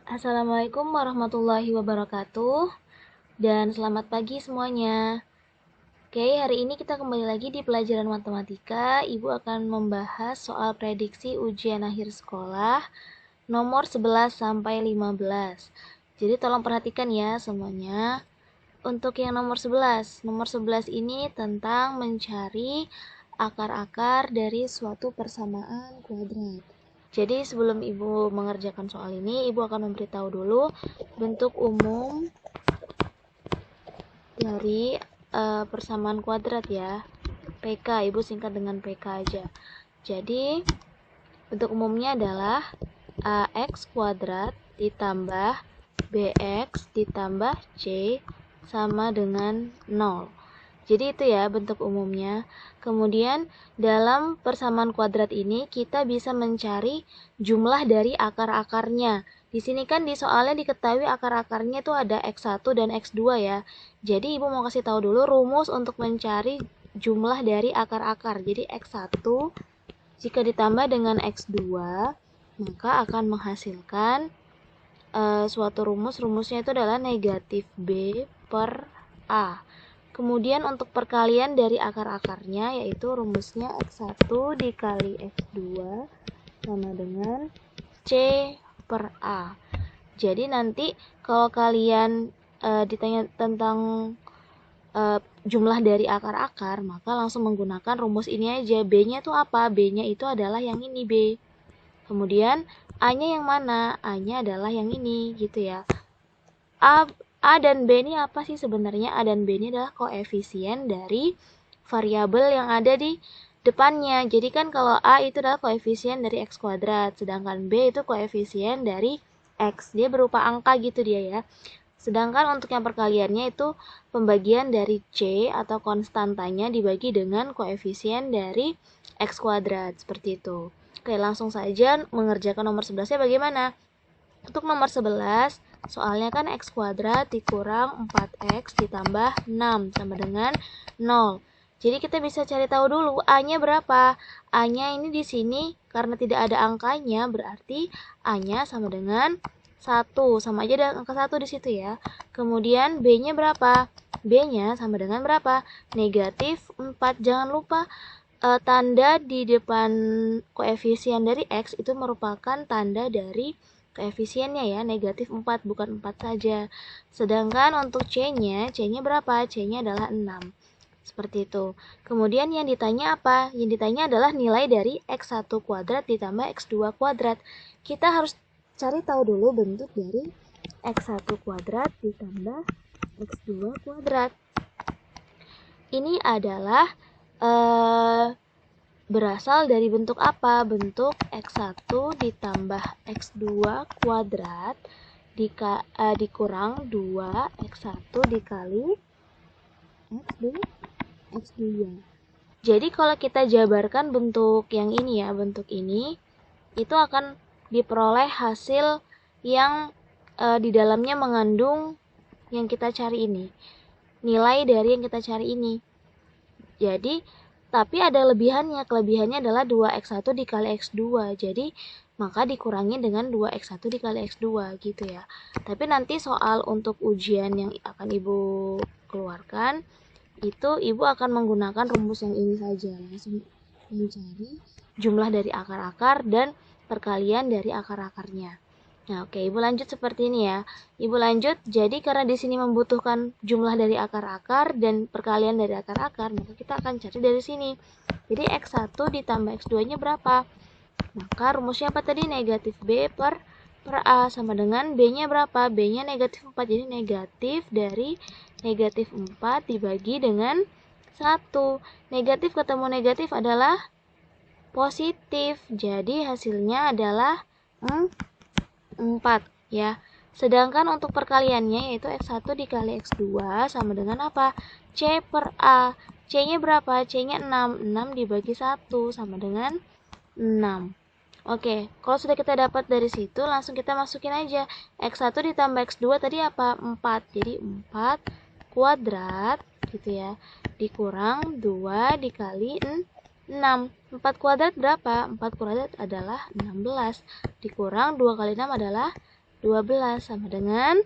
Assalamualaikum warahmatullahi wabarakatuh dan selamat pagi semuanya. Oke, hari ini kita kembali lagi di pelajaran matematika. Ibu akan membahas soal prediksi ujian akhir sekolah nomor 11 sampai 15. Jadi tolong perhatikan ya semuanya. Untuk yang nomor 11 ini tentang mencari akar-akar dari suatu persamaan kuadrat. Jadi sebelum Ibu mengerjakan soal ini, Ibu akan memberitahu dulu bentuk umum dari persamaan kuadrat ya. PK, Ibu singkat dengan PK aja. Jadi bentuk umumnya adalah AX kuadrat ditambah BX ditambah C sama dengan 0. Jadi itu ya bentuk umumnya. Kemudian dalam persamaan kuadrat ini kita bisa mencari jumlah dari akar-akarnya. Di sini kan di soalnya diketahui akar-akarnya itu ada X1 dan X2 ya. Jadi Ibu mau kasih tahu dulu rumus untuk mencari jumlah dari akar-akar. Jadi X1 jika ditambah dengan X2 maka akan menghasilkan suatu rumusnya itu adalah negatif B per A. Kemudian untuk perkalian dari akar-akarnya yaitu rumusnya X1 dikali X2 sama dengan C per A. Jadi nanti kalau kalian ditanya tentang jumlah dari akar-akar, maka langsung menggunakan rumus ini aja. B-nya itu apa? B-nya itu adalah yang ini B. Kemudian A-nya yang mana? A-nya adalah yang ini gitu ya. A dan B ini apa sih sebenarnya? A dan B ini adalah koefisien dari variabel yang ada di depannya. Jadi kan kalau A itu adalah koefisien dari X kuadrat, sedangkan B itu koefisien dari X. Dia berupa angka gitu dia ya. Sedangkan untuk yang perkaliannya itu pembagian dari C atau konstantanya dibagi dengan koefisien dari X kuadrat. Seperti itu. Oke, langsung saja mengerjakan nomor 11-nya bagaimana? Untuk nomor 11, soalnya kan X kuadrat dikurang 4X ditambah 6 sama dengan 0. Jadi kita bisa cari tahu dulu A-nya berapa. A-nya ini di sini karena tidak ada angkanya berarti A-nya sama dengan 1. Sama aja ada angka 1 di situ ya. Kemudian B-nya berapa? B-nya sama dengan berapa? Negatif 4. Jangan lupa tanda di depan koefisien dari X itu merupakan tanda dari koefisiennya ya, negatif 4, bukan 4 saja. Sedangkan untuk C-nya berapa? C-nya adalah 6. Seperti itu. Kemudian yang ditanya apa? Yang ditanya adalah nilai dari X1 kuadrat ditambah X2 kuadrat. Kita harus cari tahu dulu bentuk dari X1 kuadrat ditambah X2 kuadrat. Ini adalah berasal dari bentuk apa? Bentuk X1 ditambah X2 kuadrat dikurang 2 X1 dikali X2. Jadi kalau kita jabarkan bentuk yang ini ya, bentuk ini itu akan diperoleh hasil yang di dalamnya mengandung yang kita cari ini. Nilai dari yang kita cari ini. Jadi tapi ada kelebihannya adalah 2x1 dikali x2, jadi maka dikurangi dengan 2x1 dikali x2 gitu ya. Tapi nanti soal untuk ujian yang akan Ibu keluarkan, itu Ibu akan menggunakan rumus yang ini saja, langsung mencari jumlah dari akar-akar dan perkalian dari akar-akarnya. Nah, oke, Ibu lanjut seperti ini ya. Ibu lanjut, jadi karena di sini membutuhkan jumlah dari akar-akar dan perkalian dari akar-akar, maka kita akan cari dari sini. Jadi X1 ditambah X2-nya berapa? Maka rumusnya apa tadi? Negatif B per A sama dengan B-nya berapa? B-nya negatif 4, jadi negatif dari negatif 4 dibagi dengan 1. Negatif ketemu negatif adalah positif, jadi hasilnya adalah 4 ya. Sedangkan untuk perkaliannya yaitu X1 dikali X2 sama dengan apa? C per A. C-nya berapa? C-nya 6. 6 dibagi 1 sama dengan 6. Oke, kalau sudah kita dapat dari situ langsung kita masukin aja. X1 ditambah X2 tadi apa? 4. Jadi 4 kuadrat gitu ya. Dikurang 2 dikali 6. 4 kuadrat berapa? 4 kuadrat adalah 16. Dikurang 2 kali 6 adalah 12 sama dengan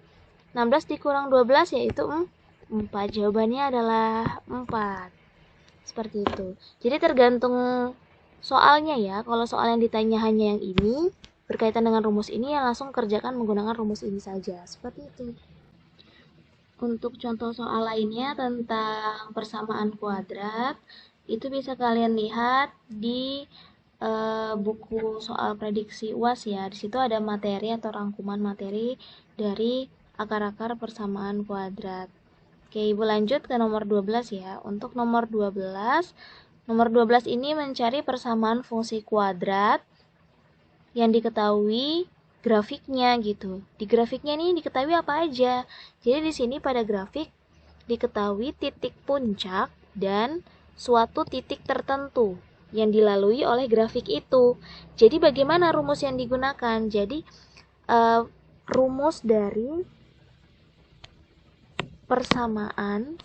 16 dikurang 12 yaitu 4. Jawabannya adalah 4. Seperti itu. Jadi tergantung soalnya ya. Kalau soal yang ditanya hanya yang ini, berkaitan dengan rumus ini, ya langsung kerjakan menggunakan rumus ini saja. Seperti itu. Untuk contoh soal lainnya tentang persamaan kuadrat, itu bisa kalian lihat di buku soal prediksi UAS ya. Di situ ada materi atau rangkuman materi dari akar-akar persamaan kuadrat. Oke, Ibu lanjut ke nomor 12 ya. Untuk nomor 12 ini mencari persamaan fungsi kuadrat yang diketahui grafiknya gitu. Di grafiknya ini diketahui apa aja. Jadi di sini pada grafik diketahui titik puncak dan suatu titik tertentu yang dilalui oleh grafik itu. Jadi bagaimana rumus yang digunakan? Jadi rumus dari persamaan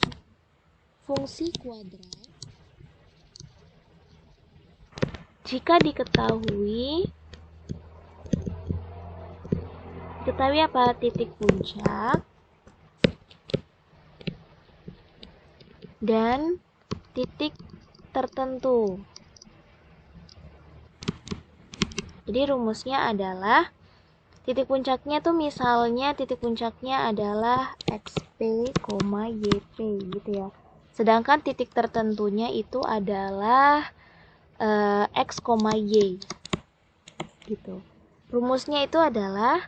fungsi kuadrat jika diketahui apa? Titik puncak dan titik tertentu. Jadi rumusnya adalah titik puncaknya tuh misalnya titik puncaknya adalah XP, YP gitu ya. Sedangkan titik tertentunya itu adalah X, Y gitu. Rumusnya itu adalah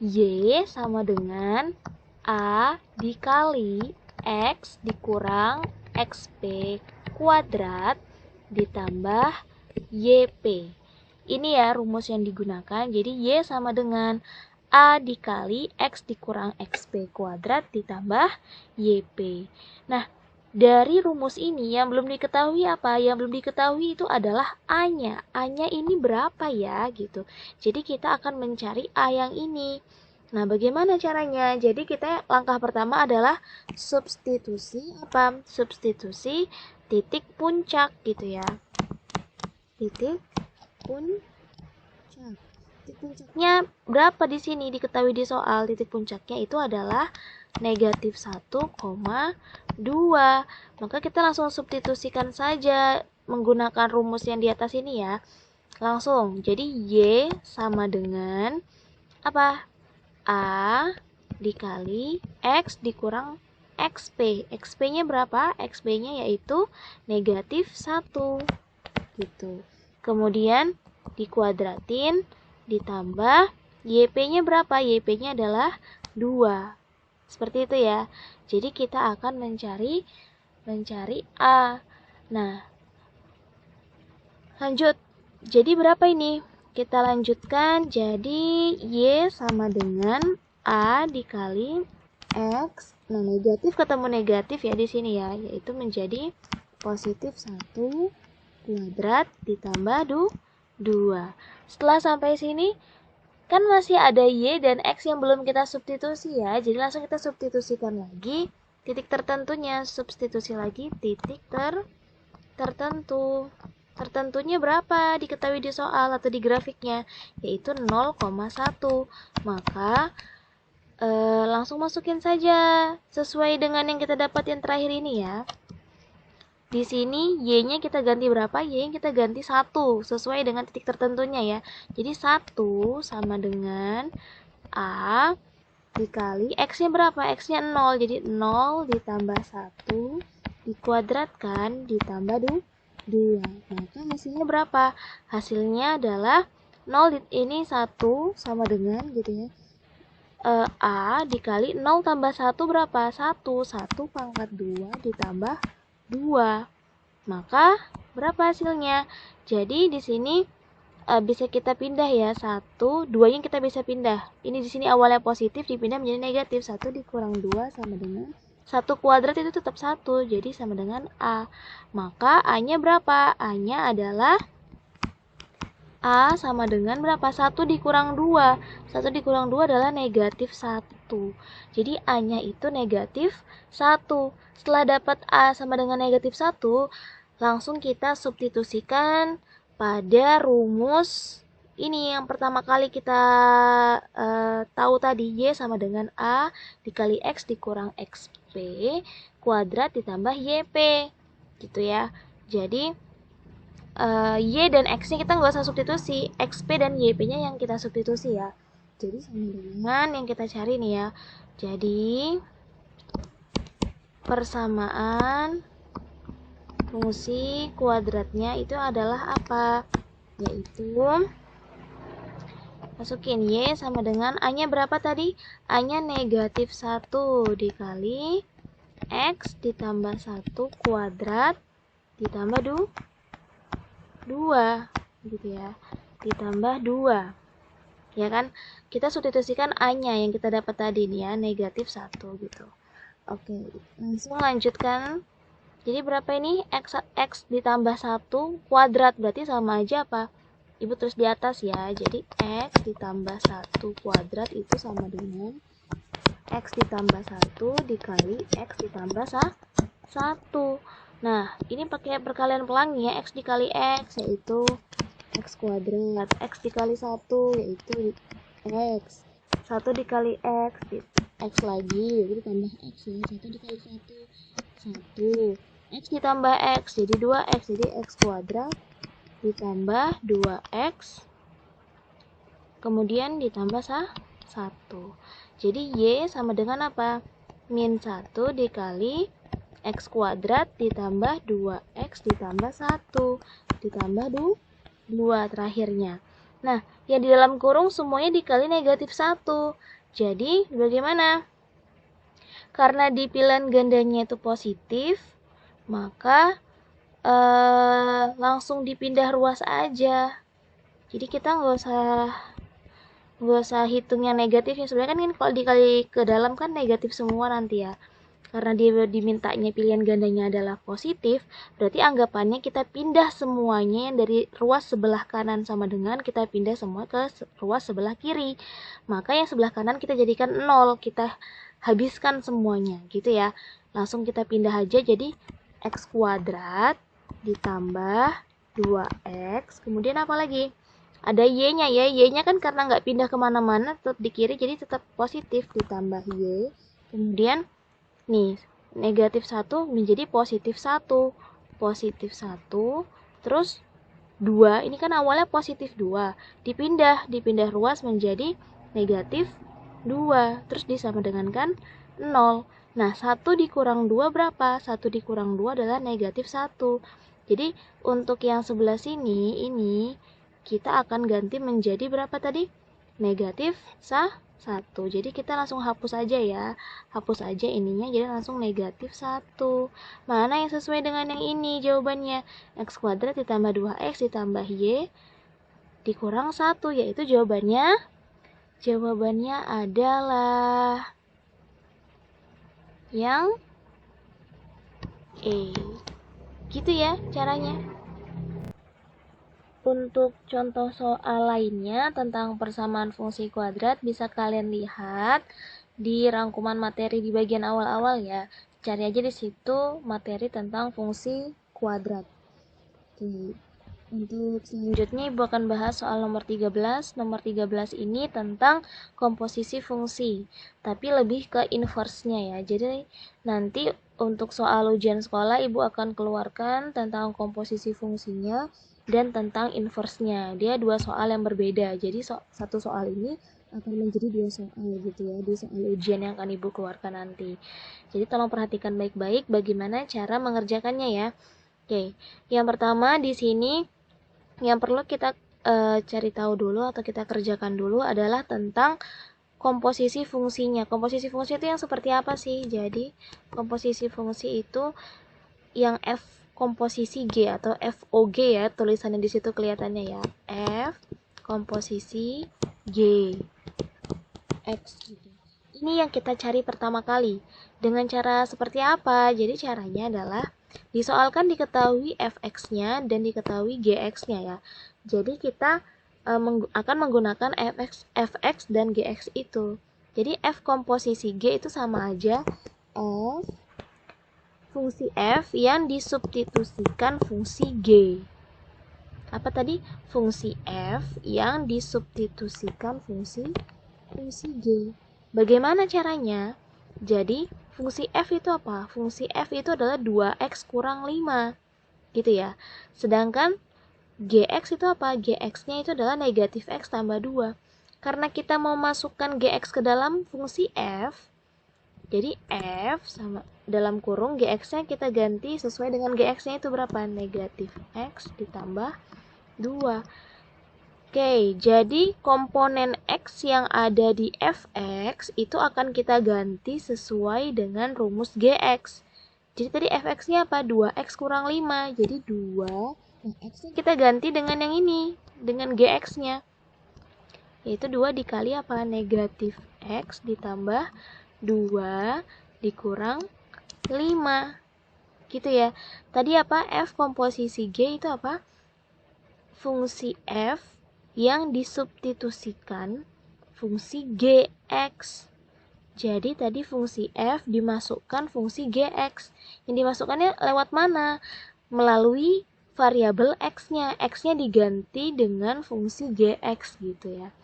Y sama dengan A dikali X dikurang XP kuadrat ditambah YP. Ini ya rumus yang digunakan. Jadi Y sama dengan A dikali X dikurang XP kuadrat ditambah YP. Nah, dari rumus ini yang belum diketahui apa? Yang belum diketahui itu adalah A-nya. A-nya ini berapa ya gitu. Jadi kita akan mencari A yang ini. Nah, bagaimana caranya? Jadi kita langkah pertama adalah substitusi apa? Substitusi titik puncak gitu ya. Titik puncak. Titik puncaknya berapa di sini diketahui di soal. Titik puncaknya itu adalah negatif 1,2. Maka kita langsung substitusikan saja menggunakan rumus yang di atas ini ya. Langsung. Jadi Y sama dengan apa? A dikali X dikurang XP. XP-nya berapa? XP-nya yaitu negatif 1 gitu. Kemudian dikuadratin ditambah YP-nya berapa? YP-nya adalah 2. Seperti itu ya. Jadi kita akan mencari A. Nah, lanjut. Jadi berapa ini? Kita lanjutkan. Jadi Y sama dengan A dikali X. Nah, negatif ketemu negatif ya di sini ya, yaitu menjadi positif 1 kuadrat ditambah 2. Setelah sampai sini kan masih ada Y dan X yang belum kita substitusi ya. Jadi langsung kita substitusikan lagi titik tertentunya. Substitusi lagi titik tertentu. Tertentunya berapa? Diketahui di soal atau di grafiknya, yaitu 0,1. Maka langsung masukin saja sesuai dengan yang kita dapat yang terakhir ini ya. Di sini Y-nya kita ganti berapa? Y-nya kita ganti 1 sesuai dengan titik tertentunya ya. Jadi 1 sama dengan A dikali X-nya berapa? X-nya 0. Jadi 0 ditambah 1 dikuadratkan ditambah 2. Maka hasilnya berapa? Hasilnya adalah 0 ini 1 sama dengan gitu ya. A dikali 0 tambah 1 berapa? 1. 1 pangkat 2 ditambah 2. Maka berapa hasilnya? Jadi di sini bisa kita pindah ya. 1, 2-nya kita bisa pindah. Ini di sini awalnya positif dipindah menjadi negatif. 1 dikurang 2 sama dengan 1 kuadrat itu tetap 1. Jadi sama dengan A. Maka A-nya berapa? A-nya adalah A sama dengan berapa? 1 dikurang 2. 1 dikurang 2 adalah negatif 1. Jadi A-nya itu negatif 1. Setelah dapat A sama dengan negatif 1, langsung kita substitusikan pada rumus ini yang pertama kali kita tahu tadi, Y sama dengan A dikali X dikurang XP kuadrat ditambah YP. Gitu ya. Jadi, Y dan X-nya kita nggak usah substitusi. XP dan YP-nya yang kita substitusi ya. Jadi, sama dengan yang kita cari nih ya. Jadi, persamaan fungsi kuadratnya itu adalah apa? Yaitu masukin Y sama dengan A-nya berapa tadi? A-nya negatif 1 dikali X ditambah 1 kuadrat ditambah 2 gitu ya. Ditambah 2. Ya kan? Kita substitusikan A-nya yang kita dapat tadi nih ya, negatif 1 gitu. Oke, langsung lanjutkan. Jadi berapa ini? X ditambah 1 kuadrat, berarti sama aja apa? Ibu terus di atas ya. Jadi X ditambah 1 kuadrat itu sama dengan X ditambah 1 dikali X ditambah 1. Nah, ini pakai perkalian pelangi ya. X dikali X yaitu X kuadrat. X dikali 1 yaitu X. 1 dikali X, X lagi, jadi tambah X ya. 1 dikali 1, 1. X ditambah X jadi 2X, jadi X kuadrat ditambah 2X kemudian ditambah 1. Jadi Y sama dengan apa? Min 1 dikali X kuadrat ditambah 2X ditambah 1 ditambah 2 terakhirnya. Nah, yang di dalam kurung semuanya dikali negatif 1. Jadi bagaimana? Karena di pilihan gandanya itu positif, maka langsung dipindah ruas aja. Jadi kita nggak usah hitung yang negatifnya. Sebenarnya kan kalau dikali ke dalam kan negatif semua nanti ya. Karena dia dimintanya pilihan gandanya adalah positif, berarti anggapannya kita pindah semuanya yang dari ruas sebelah kanan sama dengan kita pindah semua ke ruas sebelah kiri. Maka yang sebelah kanan kita jadikan 0, kita habiskan semuanya gitu ya. Langsung kita pindah aja jadi X kuadrat ditambah 2X, kemudian apa lagi? Ada Y-nya ya, Y-nya kan karena nggak pindah kemana-mana, tetap di kiri, jadi tetap positif, ditambah Y, kemudian nih, negatif 1 menjadi positif 1, positif 1, terus 2, ini kan awalnya positif 2, dipindah ruas menjadi negatif 2, terus disama dengan kan 0. Nah, 1 dikurang 2 berapa? 1 dikurang 2 adalah negatif 1. Jadi, untuk yang sebelah sini, ini kita akan ganti menjadi berapa tadi? Negatif 1. Jadi, kita langsung hapus aja ya. Hapus aja ininya, jadi langsung negatif 1. Mana yang sesuai dengan yang ini jawabannya? X kuadrat ditambah 2X ditambah Y dikurang 1, yaitu jawabannya adalah yang E. Gitu ya caranya. Untuk contoh soal lainnya tentang persamaan fungsi kuadrat bisa kalian lihat di rangkuman materi di bagian awal-awal ya. Cari aja di situ materi tentang fungsi kuadrat. Oke. Untuk selanjutnya Ibu akan bahas soal nomor 13. Nomor 13 ini tentang komposisi fungsi, tapi lebih ke inverse-nya ya. Jadi nanti untuk soal ujian sekolah Ibu akan keluarkan tentang komposisi fungsinya dan tentang inverse-nya. Dia dua soal yang berbeda. Jadi satu soal ini akan menjadi dua soal gitu ya, di soal ujian yang akan Ibu keluarkan nanti. Jadi tolong perhatikan baik-baik bagaimana cara mengerjakannya ya. Oke, yang pertama di sini yang perlu kita cari tahu dulu atau kita kerjakan dulu adalah tentang komposisi fungsinya. Komposisi fungsi itu yang seperti apa sih? Jadi, komposisi fungsi itu yang F komposisi G atau FOG ya, tulisannya di situ kelihatannya ya. F komposisi G X gitu. Ini yang kita cari pertama kali. Dengan cara seperti apa? Jadi caranya adalah disoalkan diketahui fx-nya dan diketahui gx-nya ya. Jadi kita akan menggunakan fx dan gx itu. Jadi f komposisi g itu sama aja f fungsi f yang disubstitusikan fungsi g. apa tadi? Fungsi f yang disubstitusikan fungsi G. Bagaimana caranya? Jadi, fungsi f itu apa? Fungsi f itu adalah 2x kurang 5. Gitu ya. Sedangkan gx itu apa? Gx-nya itu adalah negatif x tambah 2. Karena kita mau masukkan gx ke dalam fungsi f, jadi f sama dalam kurung gx-nya kita ganti sesuai dengan gx-nya itu berapa? Negatif x ditambah 2. Oke, jadi komponen x yang ada di fx itu akan kita ganti sesuai dengan rumus gx. Jadi tadi fx-nya apa? 2x kurang 5. Jadi 2. Nah, x-nya kita ganti dengan yang ini, dengan gx-nya. Yaitu 2 dikali apa? Negatif x ditambah 2 dikurang 5. Gitu ya. Tadi apa? F komposisi G itu apa? Fungsi f yang disubstitusikan fungsi gx. Jadi tadi fungsi f dimasukkan fungsi gx. Yang dimasukkannya lewat mana? Melalui variabel x-nya. X-nya diganti dengan fungsi gx gitu ya.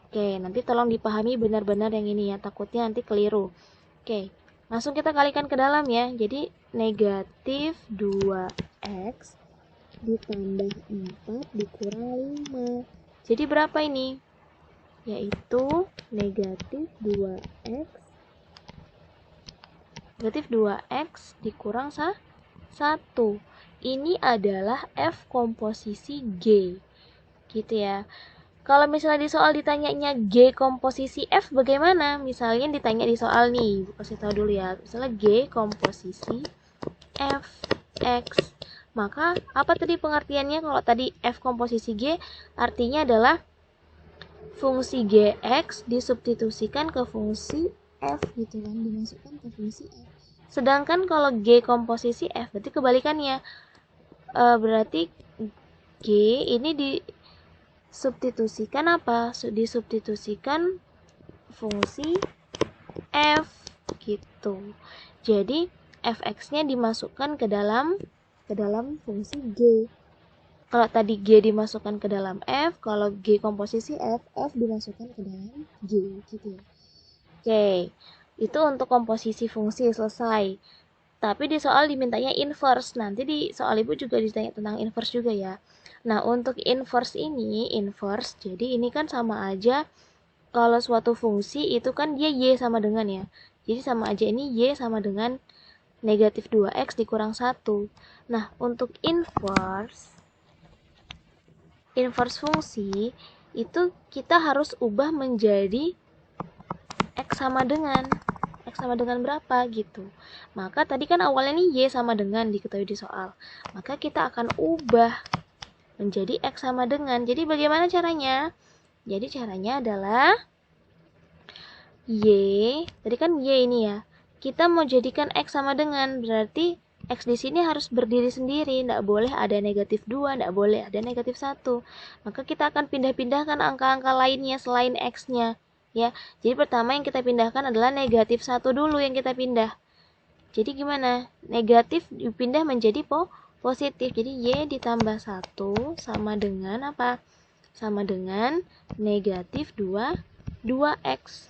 Oke, nanti tolong dipahami benar-benar yang ini ya, takutnya nanti keliru. Oke, langsung kita kalikan ke dalam ya. Jadi negatif 2x ditambah 4 dikurang 5. Jadi berapa ini? Yaitu negatif 2x dikurang 1. Ini adalah F komposisi G. Gitu ya. Kalau misalnya di soal ditanyanya G komposisi F bagaimana? Misalnya ditanya di soal nih, kasih tahu dulu ya. Misalnya G komposisi F X. Maka apa tadi pengertiannya kalau tadi F komposisi G? Artinya adalah fungsi Gx disubstitusikan ke fungsi F gitu kan, dimasukkan ke fungsi F. Sedangkan kalau G komposisi F berarti kebalikannya. Berarti G ini disubstitusikan apa? Disubstitusikan fungsi F gitu. Jadi fx-nya dimasukkan ke dalam fungsi G. Kalau tadi G dimasukkan ke dalam F, kalau G komposisi F dimasukkan ke dalam G gitu ya. Oke, itu untuk komposisi fungsi selesai. Tapi di soal dimintanya inverse. Nanti di soal ibu juga ditanya tentang inverse juga ya. Nah, untuk inverse ini, jadi ini kan sama aja kalau suatu fungsi itu kan dia Y sama dengan ya. Jadi sama aja ini Y sama dengan negatif 2x dikurang 1. Nah, untuk inverse fungsi itu kita harus ubah menjadi x sama dengan berapa gitu. Maka tadi kan awalnya nih y sama dengan diketahui di soal. Maka kita akan ubah menjadi x sama dengan. Jadi bagaimana caranya? Jadi caranya adalah y, tadi kan y ini ya. Kita mau jadikan x sama dengan, berarti x di sini harus berdiri sendiri, tidak boleh ada negatif 2, tidak boleh ada negatif 1. Maka kita akan pindah-pindahkan angka-angka lainnya selain x-nya. Ya, jadi pertama yang kita pindahkan adalah negatif 1 dulu yang kita pindah. Jadi gimana? Negatif dipindah menjadi positif. Jadi y ditambah 1 sama dengan apa? Sama dengan negatif 2x.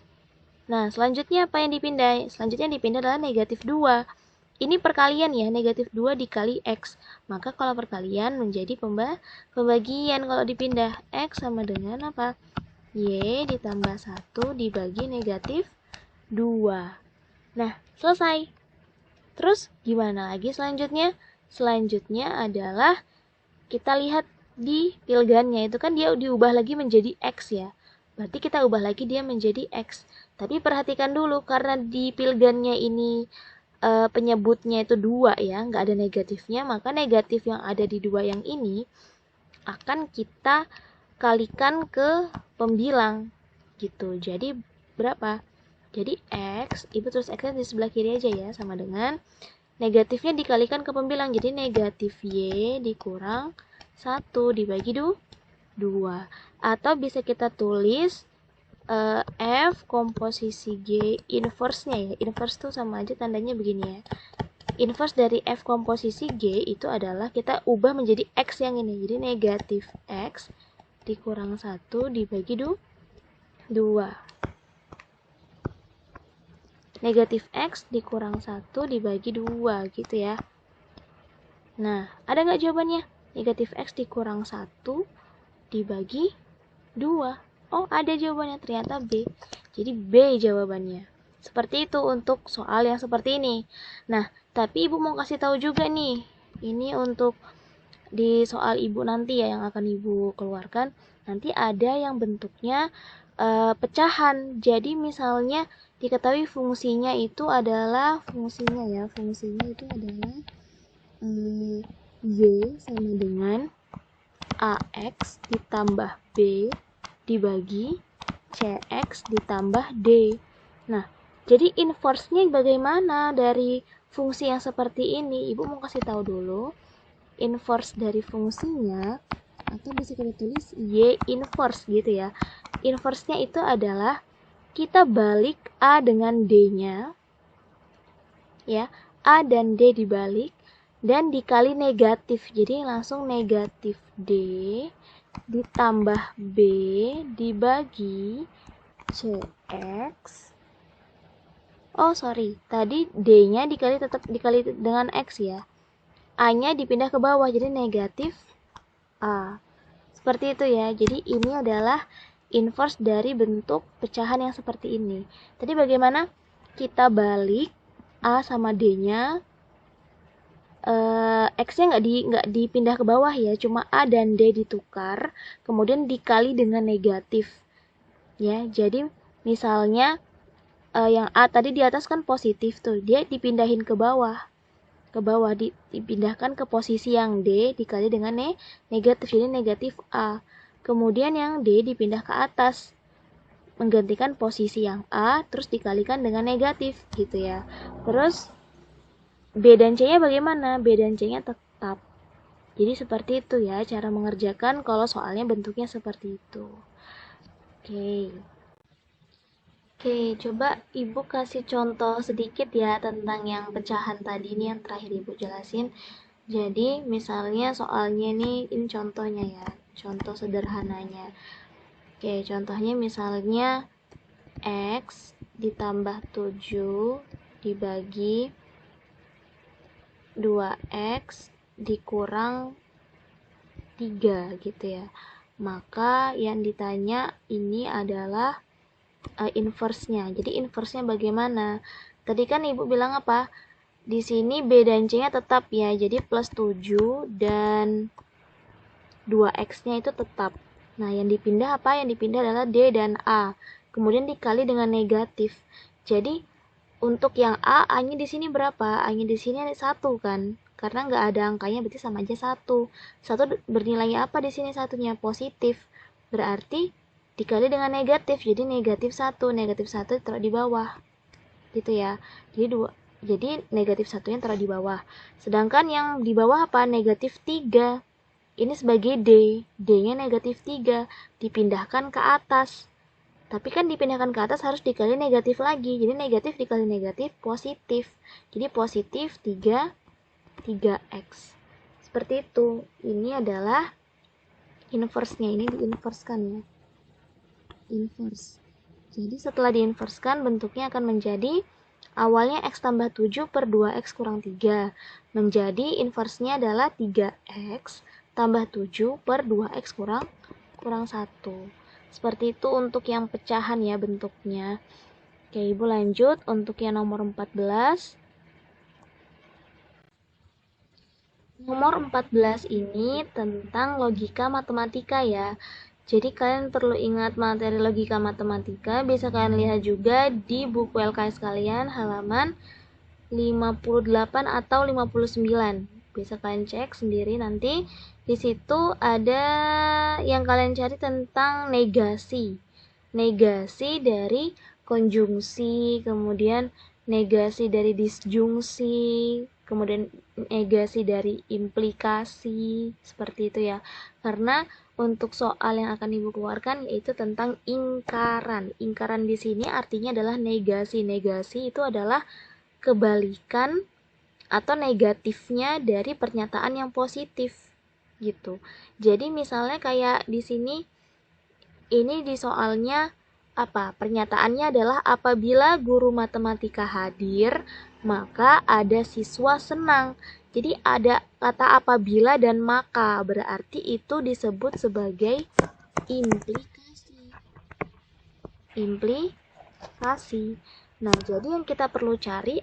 Nah, selanjutnya apa yang dipindah? Selanjutnya yang dipindah adalah negatif 2. Ini perkalian ya, negatif 2 dikali x. Maka kalau perkalian menjadi pembagian. Kalau dipindah x sama dengan apa? Y ditambah 1 dibagi negatif 2. Nah, selesai. Terus gimana lagi selanjutnya? Selanjutnya adalah kita lihat di pilgannya. Itu kan dia diubah lagi menjadi x ya. Berarti kita ubah lagi dia menjadi x. Tapi perhatikan dulu, karena di pilgannya ini penyebutnya itu 2 ya, nggak ada negatifnya, maka negatif yang ada di 2 yang ini akan kita kalikan ke pembilang gitu. Jadi berapa? Jadi x, ibu terus x di sebelah kiri aja ya, sama dengan negatifnya dikalikan ke pembilang. Jadi negatif y dikurang 1 dibagi 2. Atau bisa kita tulis F komposisi G inverse-nya ya. Inverse tuh sama aja tandanya begini ya. Inverse dari F komposisi G itu adalah kita ubah menjadi X yang ini. Jadi negatif X dikurang 1 dibagi 2. Negatif X dikurang 1 dibagi 2 gitu ya. Nah, ada nggak jawabannya? Negatif X dikurang 1 dibagi 2. Oh, ada jawabannya, ternyata B. Jadi B jawabannya. Seperti itu untuk soal yang seperti ini. Nah, tapi Ibu mau kasih tahu juga nih. Ini untuk di soal Ibu nanti ya yang akan Ibu keluarkan. Nanti ada yang bentuknya pecahan. Jadi misalnya diketahui fungsinya itu adalah fungsinya itu adalah Y sama dengan AX ditambah B dibagi CX ditambah D. Nah, jadi inverse-nya bagaimana dari fungsi yang seperti ini? Ibu mau kasih tahu dulu. Inverse dari fungsinya, atau bisa kita tulis Y inverse gitu ya. Inverse-nya itu adalah kita balik A dengan D-nya. Ya, A dan D dibalik dan dikali negatif. Jadi langsung negatif D ditambah B dibagi CX. Oh, sorry. Tadi D-nya tetap dikali dengan X ya. A-nya dipindah ke bawah, jadi negatif A. Seperti itu ya. Jadi ini adalah inverse dari bentuk pecahan yang seperti ini. Tadi bagaimana? Kita balik A sama D-nya. X-nya nggak dipindah ke bawah ya, cuma A dan D ditukar, kemudian dikali dengan negatif. Ya, jadi misalnya yang A tadi di atas kan positif tuh, dia dipindahin ke bawah. Dipindahkan ke posisi yang D dikali dengan negatif, jadi negatif A. Kemudian yang D dipindah ke atas, menggantikan posisi yang A, terus dikalikan dengan negatif gitu ya. Terus B dan C-nya bagaimana? B dan C-nya tetap. Jadi seperti itu ya cara mengerjakan kalau soalnya bentuknya seperti itu. Oke, coba Ibu kasih contoh sedikit ya tentang yang pecahan tadi ini yang terakhir Ibu jelasin. Jadi misalnya soalnya ini contohnya ya, contoh sederhananya. Oke, contohnya misalnya X ditambah 7 dibagi 2X dikurang 3 gitu ya. Maka yang ditanya ini adalah inverse-nya. Jadi inverse-nya bagaimana? Tadi kan Ibu bilang apa? Di sini B dan C-nya tetap ya. Jadi plus 7 dan 2X-nya itu tetap. Nah, yang dipindah apa? Yang dipindah adalah D dan A. Kemudian dikali dengan negatif. Jadi untuk yang A-nya di sini berapa? A-nya di sini ada 1 kan? Karena nggak ada angkanya berarti sama aja 1. 1 bernilai apa di sini satunya? Positif. Berarti dikali dengan negatif. Jadi negatif 1. Negatif 1 taruh di bawah. Gitu ya. Jadi negatif 1 yang taruh di bawah. Sedangkan yang di bawah apa? Negatif 3. Ini sebagai D. D-nya negatif 3. Dipindahkan ke atas. Tapi kan dipindahkan ke atas harus dikali negatif lagi. Jadi negatif dikali negatif positif. Jadi positif 3X. Seperti itu. Ini adalah inverse-nya. Ini diinverskan ya. Inverse. Jadi setelah diinverskan bentuknya akan menjadi awalnya X tambah 7 per 2X kurang 3. Menjadi inverse-nya adalah 3X tambah 7 per 2X kurang 1. Seperti itu untuk yang pecahan ya bentuknya. Oke, Ibu lanjut untuk yang nomor 14. Nomor 14 ini tentang logika matematika ya. Jadi kalian perlu ingat materi logika matematika. Bisa kalian lihat juga di buku LKS kalian halaman 58 atau 59. Bisa kalian cek sendiri nanti. Di situ ada yang kalian cari tentang negasi. Negasi dari konjungsi, kemudian negasi dari disjungsi, kemudian negasi dari implikasi, seperti itu ya. Karena untuk soal yang akan Ibu keluarkan yaitu tentang ingkaran. Ingkaran di sini artinya adalah negasi. Negasi itu adalah kebalikan atau negatifnya dari pernyataan yang positif gitu. Jadi misalnya kayak di sini ini di soalnya apa? Pernyataannya adalah apabila guru matematika hadir, maka ada siswa senang. Jadi ada kata apabila dan maka, berarti itu disebut sebagai implikasi. Implikasi. Nah, jadi yang kita perlu cari,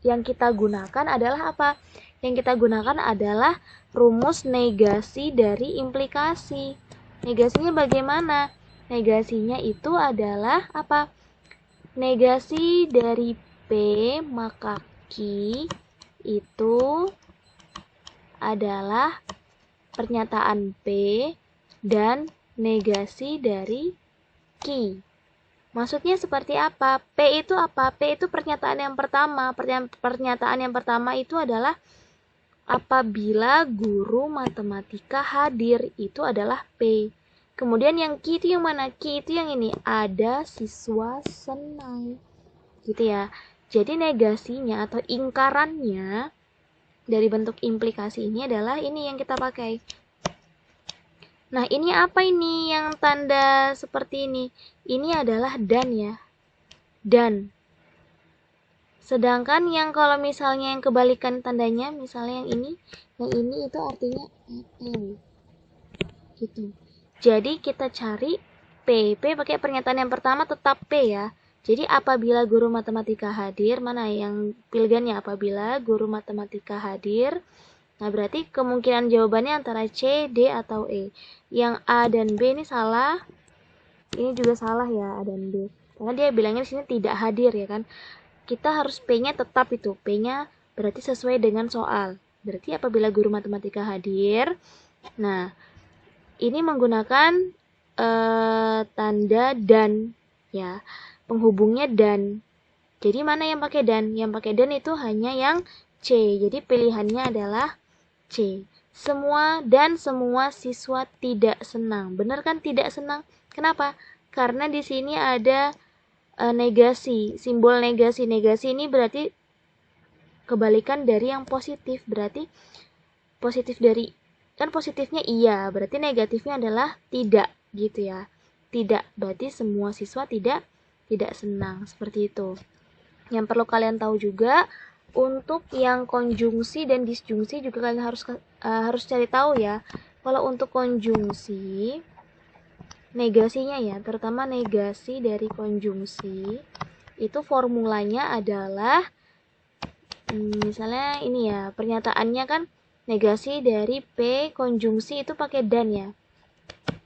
yang kita gunakan adalah apa? Yang kita gunakan adalah rumus negasi dari implikasi. Negasinya bagaimana? Negasinya itu adalah apa? Negasi dari P maka Q itu adalah pernyataan P dan negasi dari Q. Maksudnya seperti apa? P itu apa? P itu pernyataan yang pertama. Pernyataan yang pertama itu adalah apabila guru matematika hadir, itu adalah P. Kemudian yang Q itu yang mana? Q itu yang ini, ada siswa senang. Gitu ya. Jadi negasinya atau ingkarannya dari bentuk implikasi ini adalah ini yang kita pakai. Nah, ini apa ini yang tanda seperti ini? Ini adalah dan ya. Dan. Sedangkan yang kalau misalnya yang kebalikan tandanya, misalnya yang ini itu artinya atau. Gitu. Jadi kita cari P. P pakai pernyataan yang pertama tetap P ya. Jadi apabila guru matematika hadir, mana yang pilihannya apabila guru matematika hadir. Nah, berarti kemungkinan jawabannya antara C, D, atau E. Yang A dan B ini salah. Ini juga salah ya, A dan B. Karena dia bilangnya di sini tidak hadir ya kan. Kita harus P-nya tetap itu. P-nya berarti sesuai dengan soal. Berarti apabila guru matematika hadir. Nah, ini menggunakan tanda dan ya. Penghubungnya dan. Jadi mana yang pakai dan? Yang pakai dan itu hanya yang C. Jadi pilihannya adalah C. Semua dan semua siswa tidak senang. Benar kan tidak senang? Kenapa? Karena di sini ada negasi, simbol negasi. Negasi ini berarti kebalikan dari yang positif. Berarti positif dari, kan positifnya iya, berarti negatifnya adalah tidak gitu ya. Tidak, berarti semua siswa tidak senang, seperti itu. Yang perlu kalian tahu juga, untuk yang konjungsi dan disjungsi juga kalian harus cari tahu ya. Kalau untuk konjungsi, negasinya ya, terutama negasi dari konjungsi, itu formulanya adalah misalnya ini ya, pernyataannya kan negasi dari P konjungsi itu pakai dan ya,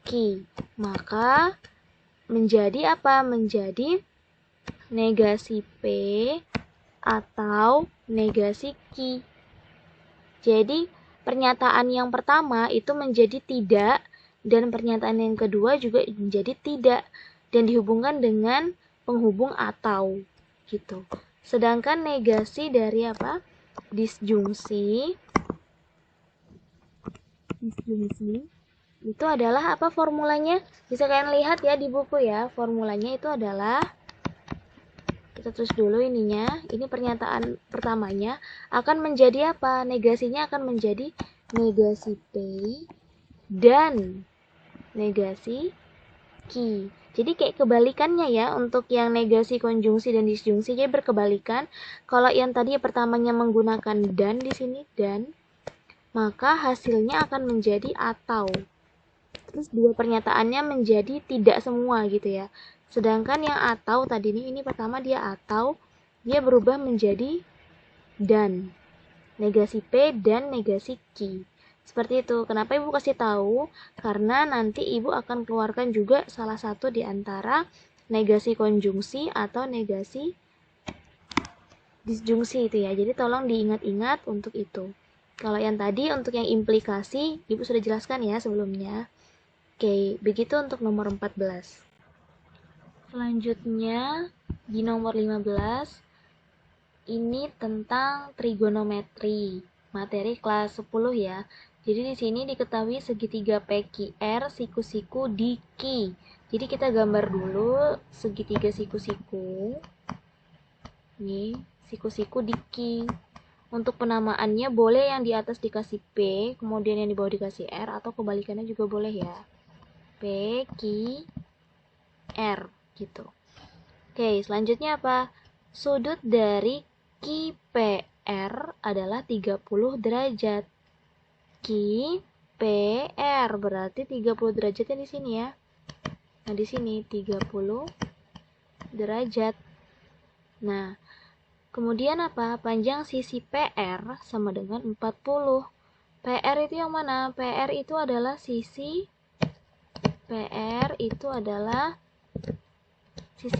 Q. Maka menjadi apa? Menjadi negasi P atau negasi Q. Jadi pernyataan yang pertama itu menjadi tidak, dan pernyataan yang kedua juga menjadi tidak, dan dihubungkan dengan penghubung atau gitu. Sedangkan negasi dari apa? Disjungsi itu adalah apa formulanya? Bisa kalian lihat ya di buku ya. Formulanya itu adalah, kita tulis dulu ininya. Ini pernyataan pertamanya akan menjadi apa? Negasinya akan menjadi negasi P dan negasi Q. Jadi kayak kebalikannya ya untuk yang negasi konjungsi dan disjungsi, jadi berkebalikan. Kalau yang tadi pertamanya menggunakan dan di sini dan, maka hasilnya akan menjadi atau. Terus dua pernyataannya menjadi tidak semua gitu ya. Sedangkan yang atau tadi ini pertama dia atau, dia berubah menjadi dan. Negasi P dan negasi Q. Seperti itu. Kenapa Ibu kasih tahu? Karena nanti Ibu akan keluarkan juga salah satu di antara negasi konjungsi atau negasi disjungsi itu ya. Jadi tolong diingat-ingat untuk itu. Kalau yang tadi untuk yang implikasi Ibu sudah jelaskan ya sebelumnya. Oke, begitu untuk nomor 14. Selanjutnya di nomor 15 ini tentang trigonometri, materi kelas 10 ya. Jadi di sini diketahui segitiga PQR siku-siku di Q. Jadi kita gambar dulu segitiga siku-siku. Ini siku-siku di Q. Untuk penamaannya boleh yang di atas dikasih P, kemudian yang di bawah dikasih R, atau kebalikannya juga boleh ya. P, Q, R gitu. Oke, selanjutnya apa? Sudut dari QPR adalah 30 derajat. QPR berarti 30 derajatnya di sini ya. Nah, di sini 30 derajat. Nah, kemudian apa? Panjang sisi PR sama dengan 40. PR itu yang mana? PR itu adalah sisi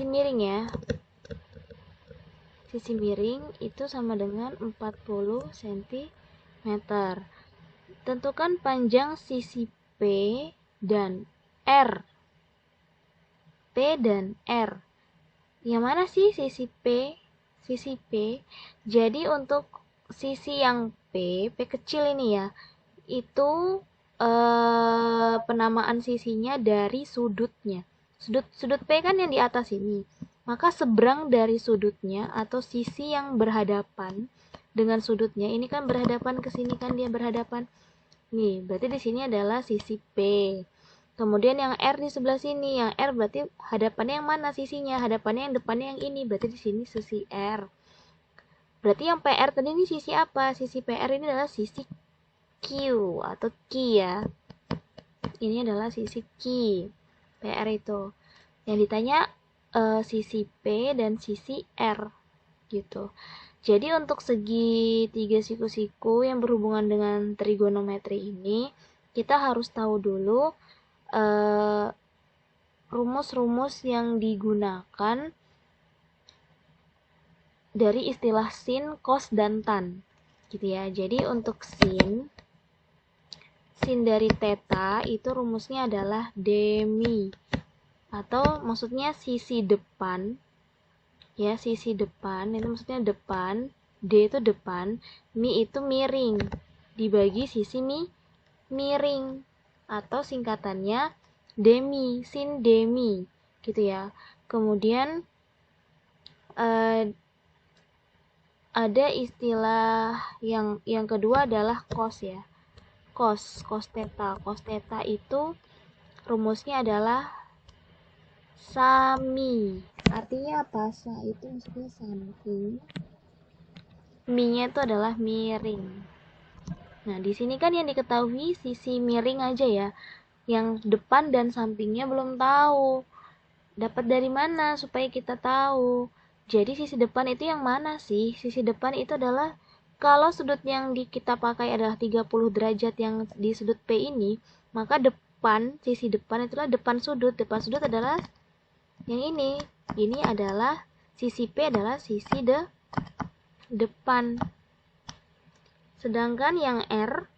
miring ya. Sisi miring itu sama dengan 40 cm. Tentukan panjang sisi P dan R. P dan R. Yang mana sih sisi P? Sisi P. Jadi untuk sisi yang P kecil ini ya, itu penamaan sisinya dari sudutnya. Sudut P kan yang di atas ini. Maka seberang dari sudutnya atau sisi yang berhadapan dengan sudutnya, ini kan berhadapan ke sini kan, dia berhadapan. Nih, berarti di sini adalah sisi P. Kemudian yang R di sebelah sini, yang R berarti hadapannya yang mana sisinya? Hadapannya yang depannya yang ini, berarti di sini sisi R. Berarti yang PR tadi ini sisi apa? Sisi PR ini adalah sisi Q atau Q ya. Ini adalah sisi Q. PR itu. Yang ditanya sisi P dan sisi R gitu. Jadi untuk segi tiga siku-siku yang berhubungan dengan trigonometri ini, kita harus tahu dulu rumus-rumus yang digunakan dari istilah sin, cos, dan tan gitu ya. Jadi untuk sin dari theta itu rumusnya adalah demi, atau maksudnya sisi depan ya, sisi depan itu maksudnya depan, D itu depan, mi itu miring dibagi sisi miring, atau singkatannya demi, sin demi gitu ya. Kemudian ada istilah yang kedua adalah cos ya. Cos theta. Cos theta itu rumusnya adalah sami. Artinya apa? Sa itu maksudnya samping. Mi-nya itu adalah miring. Nah, di sini kan yang diketahui sisi miring aja ya. Yang depan dan sampingnya belum tahu. Dapat dari mana supaya kita tahu? Jadi sisi depan itu yang mana sih? Sisi depan itu adalah kalau sudut yang kita pakai adalah 30 derajat yang di sudut P ini, maka depan, sisi depan itulah depan sudut. Depan sudut adalah yang ini. Ini adalah sisi P adalah sisi depan. Sedangkan yang R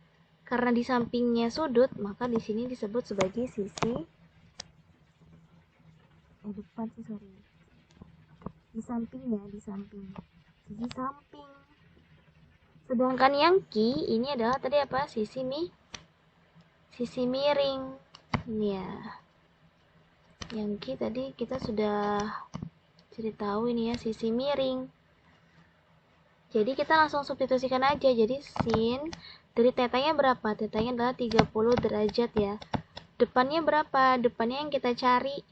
karena di sampingnya sudut, maka di sini disebut sebagai sisi depan sih, sorry. Di sampingnya, di samping. Sisi samping. Sedangkan yang Q ini adalah tadi apa? Sisi miring. Ini ya. Yang Q tadi kita sudah ceritahu ini ya, sisi miring. Jadi kita langsung substitusikan aja. Jadi sin dari tetanya berapa? Tetanya adalah 30 derajat ya. Depannya berapa? Depannya yang kita cari.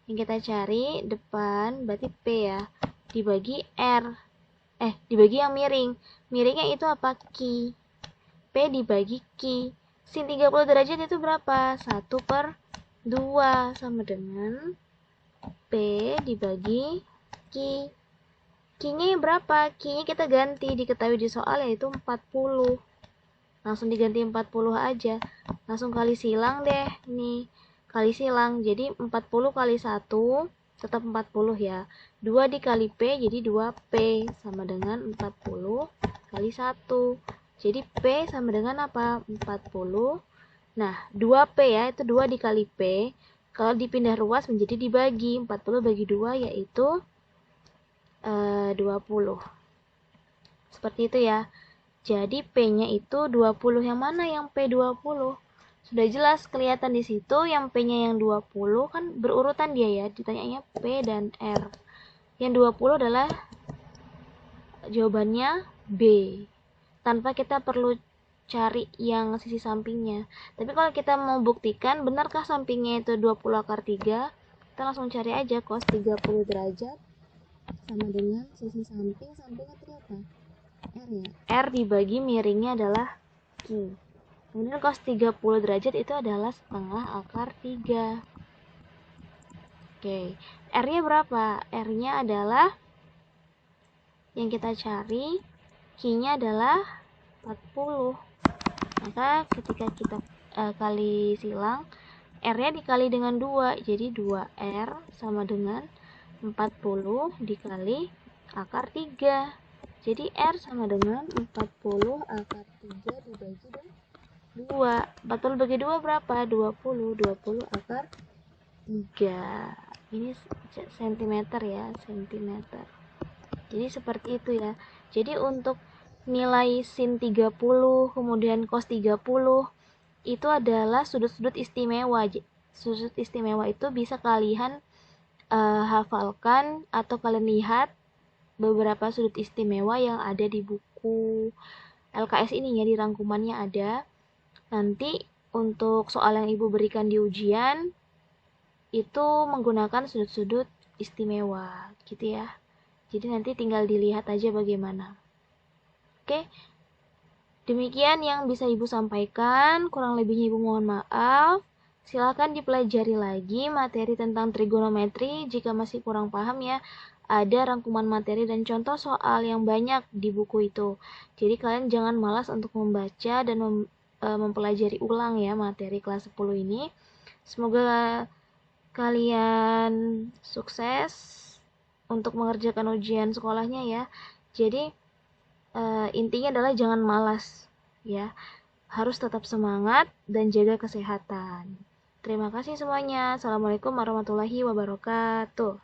Yang kita cari depan berarti P ya. Dibagi R. Dibagi yang miring. Miringnya itu apa? Q. P dibagi Q. Sin 30 derajat itu berapa? 1/2 sama dengan P dibagi Q. Q-nya berapa? Q-nya kita ganti, diketahui di soal yaitu 40. Langsung diganti 40 aja. Langsung kali silang deh. Nih, kali silang. Jadi 40 kali 1 tetap 40 ya. 2 dikali P jadi 2P sama dengan 40 kali 1. Jadi P sama dengan apa? 40. Nah, 2P ya, itu 2 dikali P. Kalau dipindah ruas menjadi dibagi. 40 bagi 2 yaitu 20. Seperti itu ya. Jadi P-nya itu 20. Yang mana yang P20? Sudah jelas kelihatan di situ yang P-nya yang 20 kan berurutan dia ya. Ditanyanya P dan R. Yang 20 adalah jawabannya B, tanpa kita perlu cari yang sisi sampingnya. Tapi kalau kita mau buktikan benarkah sampingnya itu 20 akar 3, kita langsung cari aja cos 30 derajat sama dengan sisi sampingnya tadi apa? R ya. R dibagi miringnya adalah Q. Kemudian cos 30 derajat itu adalah setengah akar 3. Oke, R-nya berapa? R-nya adalah yang kita cari, Q-nya adalah 40. Maka ketika kita kali silang, R-nya dikali dengan 2, jadi 2R sama dengan 40 dikali akar 3. Jadi R sama dengan 40 akar 3 dibagi 2. 40 bagi 2 berapa? 20. 20 akar 3. Ini sentimeter ya, sentimeter. Jadi seperti itu ya. Jadi untuk nilai sin 30 kemudian cos 30 itu adalah sudut-sudut istimewa. Sudut istimewa itu bisa kalian hafalkan atau kalian lihat beberapa sudut istimewa yang ada di buku LKS ini ya, di rangkumannya ada. Nanti untuk soal yang ibu berikan di ujian itu menggunakan sudut-sudut istimewa gitu ya. Jadi nanti tinggal dilihat aja bagaimana. Oke, demikian yang bisa ibu sampaikan, kurang lebihnya ibu mohon maaf. Silakan dipelajari lagi materi tentang trigonometri jika masih kurang paham ya. Ada rangkuman materi dan contoh soal yang banyak di buku itu. Jadi kalian jangan malas untuk membaca dan mempelajari ulang ya materi kelas 10 ini. Semoga kalian sukses untuk mengerjakan ujian sekolahnya ya. Jadi intinya adalah jangan malas ya, harus tetap semangat dan jaga kesehatan. Terima kasih semuanya. Assalamualaikum warahmatullahi wabarakatuh.